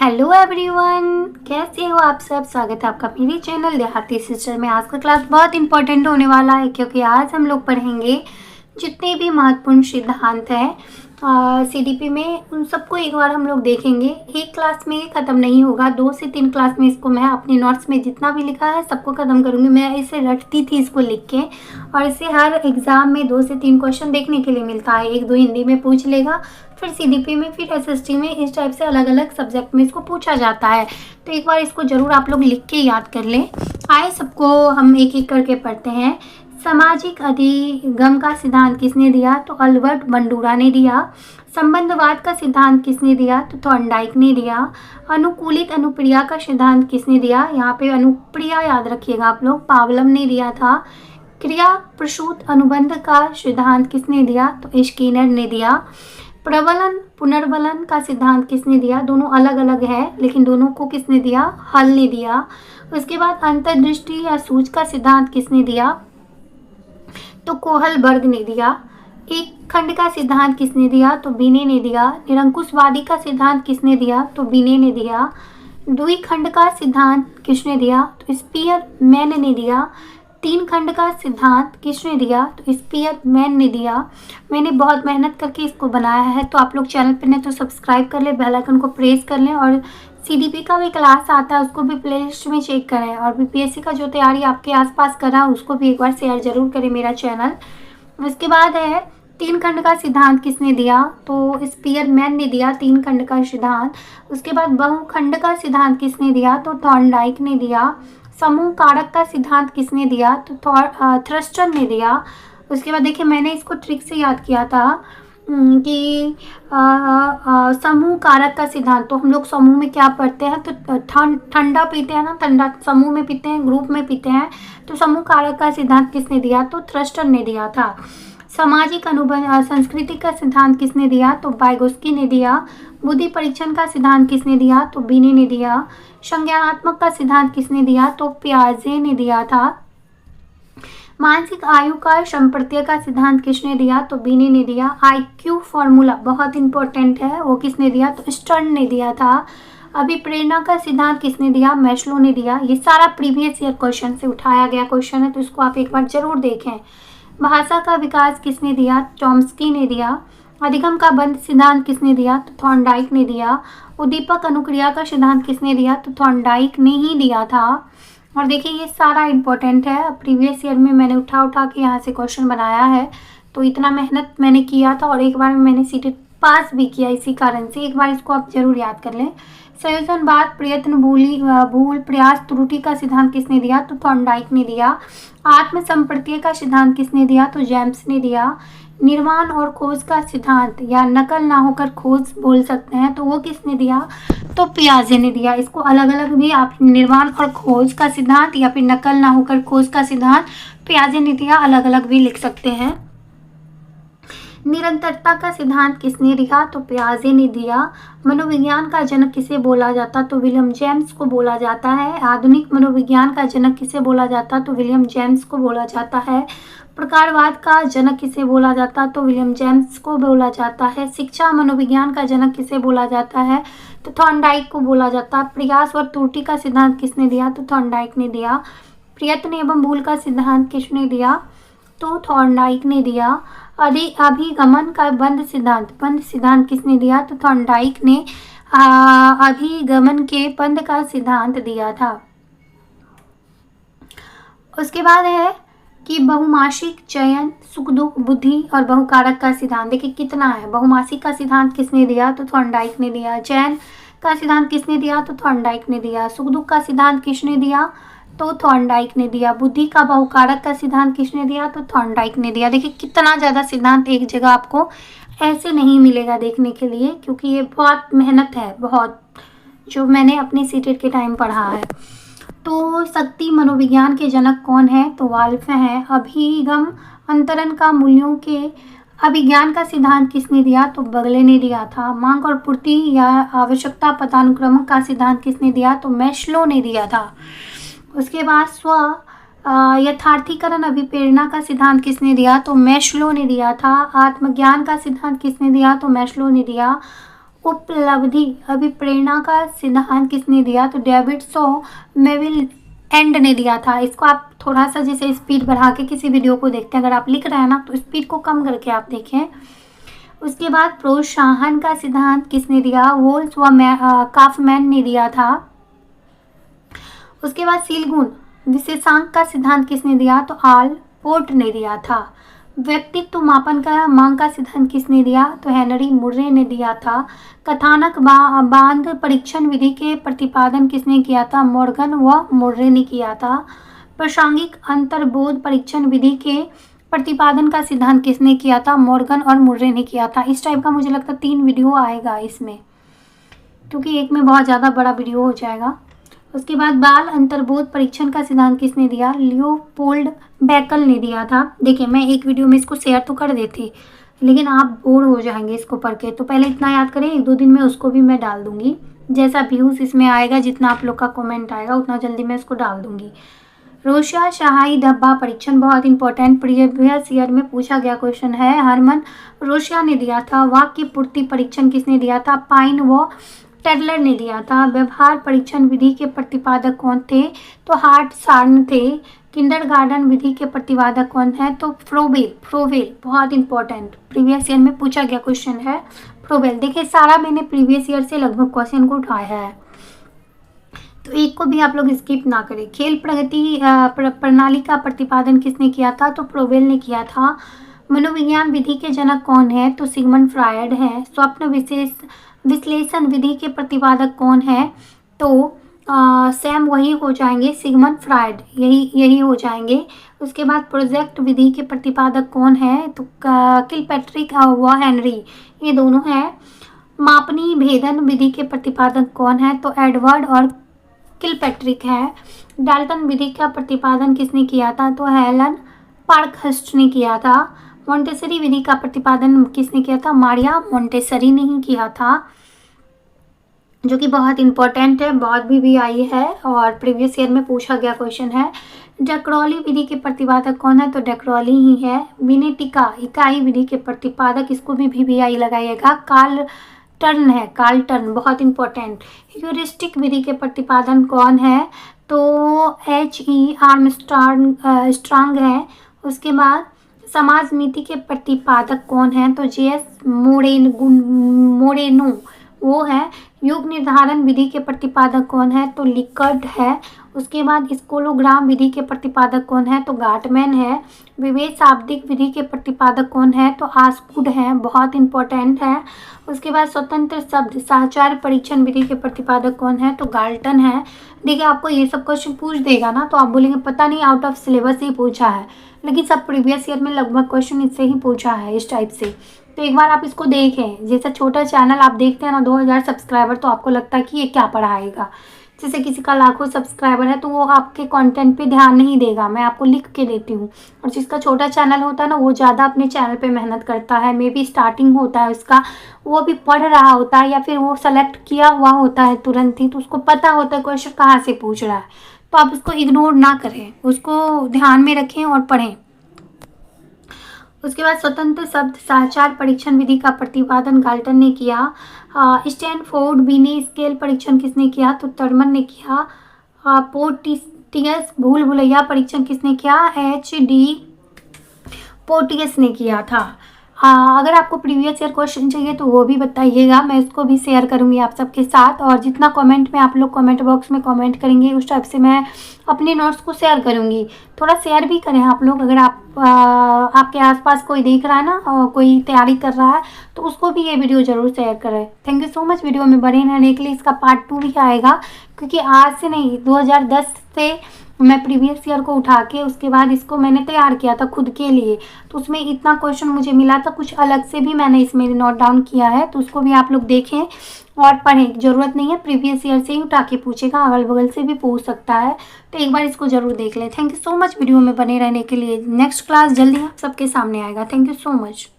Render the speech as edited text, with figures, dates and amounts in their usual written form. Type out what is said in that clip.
Hello everyone, कैसे हो आप सब। स्वागत है आपका मेरे चैनल देहाती सिस्टर में। आज का क्लास बहुत इंपॉर्टेंट होने वाला है क्योंकि आज हम लोग पढ़ेंगे जितने भी महत्वपूर्ण सिद्धांत हैं सीडीपी में, उन सबको एक बार हम लोग देखेंगे। एक क्लास में ये ख़त्म नहीं होगा, 2 से 3 क्लास में इसको मैं अपने नोट्स में जितना भी लिखा है सबको ख़त्म करूँगी। मैं इसे रटती थी इसको लिख के, और इसे हर एग्ज़ाम में 2 से 3 क्वेश्चन देखने के लिए मिलता है। 1-2 हिंदी में पूछ लेगा, फिर सीडीपी में, फिर एसएसटी में, इस टाइप से अलग अलग सब्जेक्ट में इसको पूछा जाता है। तो एक बार इसको ज़रूर आप लोग लिख के याद कर लें। आए सबको हम एक एक करके पढ़ते हैं। सामाजिक अधिगम का सिद्धांत किसने दिया? तो अल्बर्ट बंडूरा ने दिया। संबंधवाद का सिद्धांत किसने दिया? तो थॉर्नडाइक ने दिया। अनुकूलित अनुप्रिया का सिद्धांत किसने दिया? यहाँ पे अनुप्रिया याद रखिएगा आप लोग, पावलम ने दिया था। क्रिया प्रसूत अनुबंध का सिद्धांत किसने दिया? तो स्किनर ने दिया। प्रबलन पुनर्बलन का सिद्धांत किसने दिया? दोनों अलग अलग है लेकिन दोनों को किसने दिया? हल ने दिया। उसके बाद अंतर्दृष्टि या सूझ का सिद्धांत किसने दिया? तो कोहलबर्ग ने दिया। एक खंड का सिद्धांत किसने दिया? तो बिने ने दिया। निरंकुशवादी का सिद्धांत किसने दिया? तो बिने ने दिया। द्विखंड का सिद्धांत किसने दिया? तो स्पीयरमैन ने दिया। 3 खंड का सिद्धांत किसने दिया? तो स्पीयरमैन ने दिया। मैंने बहुत मेहनत करके इसको बनाया है, तो आप लोग चैनल पर नहीं तो सब्सक्राइब कर लें, बेल आइकन को प्रेस कर लें, और सीडीपी का भी क्लास आता है उसको भी प्ले लिस्ट में चेक करें, और बीपीएससी का जो तैयारी आपके आसपास कर रहा है उसको भी एक बार शेयर जरूर करें मेरा चैनल। उसके बाद है 3 खंड का सिद्धांत किसने दिया? तो स्पीयरमैन ने दिया 3 खंड का सिद्धांत। उसके बाद बहुखंड का सिद्धांत किसने दिया? तो थॉर्नडाइक ने दिया। समूह कारक का सिद्धांत किसने दिया? तो थ्रस्टन ने दिया। उसके बाद देखिए, मैंने इसको ट्रिक से याद किया था कि समूह कारक का सिद्धांत, तो हम लोग समूह में क्या पढ़ते हैं? तो ठंडा पीते हैं ना, ठंडा समूह में पीते हैं, ग्रुप में पीते हैं। तो समूह कारक का सिद्धांत किसने दिया? तो थ्रस्टन ने दिया था। सामाजिक अनुबंध संस्कृति का सिद्धांत किसने दिया? तो वाइगोस्की ने दिया। बुद्धि परीक्षण का सिद्धांत किसने दिया? तो बिने ने दिया। संज्ञानात्मक का सिद्धांत किसने दिया? तो पियाजे ने दिया था। मानसिक आयु का संप्रत्यय का सिद्धांत किसने दिया? तो बिने ने दिया। आईक्यू फॉर्मूला बहुत इंपॉर्टेंट है, वो किसने दिया? तो स्टर्न ने दिया था। अभिप्रेरणा का सिद्धांत किसने दिया? मैस्लो ने दिया। ये सारा प्रीवियस ईयर क्वेश्चन से उठाया गया क्वेश्चन है, तो इसको आप एक बार जरूर देखें। भाषा का विकास किसने दिया? चॉम्स्की ने दिया। अधिगम का बंध सिद्धांत किसने दिया? तो थॉर्नडाइक ने दिया। उद्दीपक अनुक्रिया का सिद्धांत किसने दिया? तो थॉर्नडाइक ने ही दिया था। और देखिए, ये सारा इंपॉर्टेंट है, प्रीवियस ईयर में मैंने उठा के यहाँ से क्वेश्चन बनाया है, तो इतना मेहनत मैंने किया था और एक बार में मैंने सीटेट पास भी किया, इसी कारण से एक बार इसको आप जरूर याद कर लें। संयोजनवाद प्रयत्न भूल प्रयास त्रुटि का सिद्धांत किसने दिया? तो थॉर्नडाइक ने दिया। आत्म संप्रत्यय का सिद्धांत किसने दिया? तो जेम्स ने दिया। निर्माण और खोज का सिद्धांत, या नकल ना होकर खोज बोल सकते हैं, तो वो किसने दिया? तो पियाजे ने दिया। इसको अलग अलग भी आप निर्माण और खोज का सिद्धांत या फिर नकल ना होकर खोज का सिद्धांत पियाजे ने दिया, अलग अलग भी लिख सकते हैं। निरंतरता का सिद्धांत किसने दिया? तो पियाजे ने दिया। मनोविज्ञान का जनक किसे बोला जाता? तो विलियम जेम्स को बोला जाता है। आधुनिक मनोविज्ञान का जनक किसे बोला जाता? तो विलियम जेम्स को बोला जाता है। प्रकारवाद का जनक किसे बोला जाता? तो विलियम जेम्स को बोला जाता है। शिक्षा मनोविज्ञान का जनक किसे बोला जाता है? तो थॉर्नडाइक को बोला जाता है। प्रयास और त्रुटि का सिद्धांत किसने दिया? तो थॉर्नडाइक ने दिया। प्रयत्न एवं भूल का सिद्धांत किसने दिया? तो थॉर्नडाइक ने दिया। अभिगमन का बंध सिद्धांत किसने दिया? तो थॉर्नडाइक ने अभिगमन के बंध का सिद्धांत दिया था। उसके बाद है कि बहुमासिक चयन, सुख दुख, बुद्धि और बहुकारक का सिद्धांत, देखिए कितना है। बहुमासिक का सिद्धांत किसने दिया? तो थॉर्नडाइक ने दिया। चयन का सिद्धांत किसने दिया? तो थॉर्नडाइक ने दिया। सुख दुख का सिद्धांत किसने दिया? तो थॉर्नडाइक ने दिया। बुद्धि का बहुकारक का सिद्धांत किसने दिया? तो थॉर्नडाइक ने दिया। देखिए कितना ज़्यादा सिद्धांत एक जगह आपको ऐसे नहीं मिलेगा देखने के लिए, क्योंकि ये बहुत मेहनत है, बहुत, जो मैंने अपने सीटेट के टाइम पढ़ा है। तो शक्ति मनोविज्ञान के जनक कौन है? तो वाल्फ हैं। अभिगम अंतरण का मूल्यों के अभिज्ञान का सिद्धांत किसने दिया? तो बगले ने दिया था। मांग और पूर्ति या आवश्यकता पदानुक्रम का सिद्धांत किसने दिया? तो मैस्लो ने दिया था। उसके बाद स्व यथार्थीकरण अभिप्रेरणा का सिद्धांत किसने दिया? तो मैस्लो ने दिया था। आत्मज्ञान का सिद्धांत किसने दिया? तो मैस्लो ने दिया। उपलब्धि अभिप्रेरणा का सिद्धांत किसने दिया? तो डेविड सो मेविल एंड ने दिया था। इसको आप थोड़ा सा जैसे स्पीड बढ़ा के किसी वीडियो को देखते हैं, अगर आप लिख रहे हैं ना तो स्पीड को कम करके आप देखें। उसके बाद प्रोत्साहन का सिद्धांत किसने दिया? वोल्स व काफमैन ने दिया था। उसके बाद शीलगुण विशेषांक का सिद्धांत किसने दिया? तो आलपोर्ट ने दिया था। व्यक्तित्व मापन का मांग का सिद्धांत किसने दिया? तो हेनरी मुर्रे ने दिया था। कथानक बांध परीक्षण विधि के प्रतिपादन किसने किया था? मॉर्गन व मुर्रे ने किया था। प्रासंगिक अंतर्बोध परीक्षण विधि के प्रतिपादन का सिद्धांत किसने किया था? मॉर्गन और मुर्रे ने किया था। इस टाइप का मुझे लगता है 3 वीडियो आएगा इसमें, क्योंकि एक में बहुत ज़्यादा बड़ा वीडियो हो जाएगा। उसके बाद बाल अंतर्बोध परीक्षण का सिद्धांत किसने दिया? लियोपोल्ड बैकल ने दिया था। देखिए मैं एक वीडियो में इसको शेयर तो कर देती, लेकिन आप बोर हो जाएंगे इसको पढ़ के, तो पहले इतना याद करें, 1-2 दिन में उसको भी मैं डाल दूंगी। जैसा व्यूज़ इसमें आएगा, जितना आप लोग का कमेंट आएगा, उतना जल्दी मैं इसको डाल दूंगी। रोशिया शाही धब्बा परीक्षण बहुत इंपॉर्टेंट, प्रीवियस ईयर में पूछा गया क्वेश्चन है। हरमन रोशिया ने दिया था। वाक्य पूर्ति परीक्षण किसने दिया था? पाइन व टेडलर ने दिया था। व्यवहार परीक्षण विधि के प्रतिपादक कौन थे? तो हार्ट सार्न थे। किंडरगार्टन विधि के प्रतिपादक कौन है? तो फ्रोवेल बहुत इंपॉर्टेंट, प्रीवियस ईयर में पूछा गया क्वेश्चन है फ्रोवेल। देखिए सारा मैंने प्रीवियस ईयर से लगभग क्वेश्चन को उठाया है, तो एक को भी आप लोग स्किप ना करें। खेल प्रगति प्रणाली का प्रतिपादन किसने किया था? तो फ्रोवेल ने किया था। मनोविज्ञान विधि के जनक कौन है? तो सिगमंड फ्रायड है। स्वप्न विश्लेषण विधि के प्रतिपादक कौन है? तो सेम वही हो जाएंगे, सिगमंड फ्रायड, यही हो जाएंगे। उसके बाद प्रोजेक्ट विधि के प्रतिपादक कौन है? तो किलपैट्रिक व हेनरी, ये दोनों हैं। मापनी भेदन विधि के प्रतिपादक कौन है? तो एडवर्ड और किलपैट्रिक है। डाल्टन विधि का प्रतिपादन किसने किया था? तो हेलन पार्कहर्स्ट ने किया था। मोंटेसरी विधि का प्रतिपादन किसने किया था? मारिया मोंटेसरी ने ही किया था, जो कि बहुत इंपॉर्टेंट है, बहुत भी आई है और प्रीवियस ईयर में पूछा गया क्वेश्चन है। डक्रॉली विधि के प्रतिपादक कौन है? तो डक्रॉली ही है। विनेटिका इकाई विधि के प्रतिपादक, इसको भी आई लगाइएगा, कार्ल टर्न है, कार्ल टर्न बहुत इंपॉर्टेंट। ह्यूरिस्टिक विधि के प्रतिपादन कौन है? तो H.E. आर्मस्ट्रांग है। उसके बाद समाज नीति के प्रतिपादक कौन है? तो J.S. मोरेनो वो है। युग निर्धारण विधि के प्रतिपादक कौन है? तो लिकर्ट है। उसके बाद स्कोलोग्राम विधि के प्रतिपादक कौन है? तो गार्टमैन है। विवेक शाब्दिक विधि के प्रतिपादक कौन है? तो आस्पुड है, बहुत इंपॉर्टेंट है। उसके बाद स्वतंत्र शब्द साहचर्य परीक्षण विधि के प्रतिपादक कौन है? तो गाल्टन है। देखिए आपको ये सब क्वेश्चन पूछ देगा ना, तो आप बोलेंगे पता नहीं आउट ऑफ सिलेबस ही पूछा है, लेकिन सब प्रीवियस ईयर में लगभग क्वेश्चन इससे ही पूछा है, इस टाइप से। तो एक बार आप इसको देखें, जैसा छोटा चैनल आप देखते हैं ना, 2000 सब्सक्राइबर, तो आपको लगता है कि ये क्या पढ़ाएगा। जैसे किसी का लाखों सब्सक्राइबर है तो वो आपके कंटेंट पे ध्यान नहीं देगा, मैं आपको लिख के देती हूँ। और जिसका छोटा चैनल होता है ना, वो ज़्यादा अपने चैनल पे मेहनत करता है, मे बी स्टार्टिंग होता है उसका, वो भी पढ़ रहा होता है या फिर वो सेलेक्ट किया हुआ होता है तुरंत ही, तो उसको पता होता है क्वेश्चन कहाँ से पूछ रहा है। तो आप उसको इग्नोर ना करें, उसको ध्यान में रखें और पढ़ें। उसके बाद स्वतंत्र शब्द साहचर्य परीक्षण विधि का प्रतिपादन गाल्टन ने किया। स्टैनफोर्ड बीने स्केल परीक्षण किसने किया? तो टर्मन ने किया। पोर्टियस भूल भुलैया परीक्षण किसने किया? H.D. पोर्टियस ने किया था। अगर आपको प्रीवियस ईयर क्वेश्चन चाहिए तो वो भी बताइएगा, मैं इसको भी शेयर करूंगी आप सबके साथ। और जितना कमेंट में आप लोग कमेंट बॉक्स में कमेंट करेंगे उस टाइप से मैं अपने नोट्स को शेयर करूंगी। थोड़ा शेयर भी करें आप लोग, अगर आपके आसपास कोई देख रहा है ना और कोई तैयारी कर रहा है तो उसको भी ये वीडियो ज़रूर शेयर करें। Thank you so much video में बने रहने के लिए। इसका पार्ट 2 भी आएगा, क्योंकि आज से नहीं, 2010 से मैं प्रीवियस ईयर को उठा के उसके बाद इसको मैंने तैयार किया था खुद के लिए, तो उसमें इतना क्वेश्चन मुझे मिला था, कुछ अलग से भी मैंने इसमें नोट डाउन किया है, तो उसको भी आप लोग देखें और पढ़ें। ज़रूरत नहीं है प्रीवियस ईयर से ही उठा के पूछेगा, अगल बगल से भी पूछ सकता है, तो एक बार इसको ज़रूर देख लें। Thank you so much video में बने रहने के लिए। नेक्स्ट क्लास जल्दी आप सबके सामने आएगा। Thank you so much.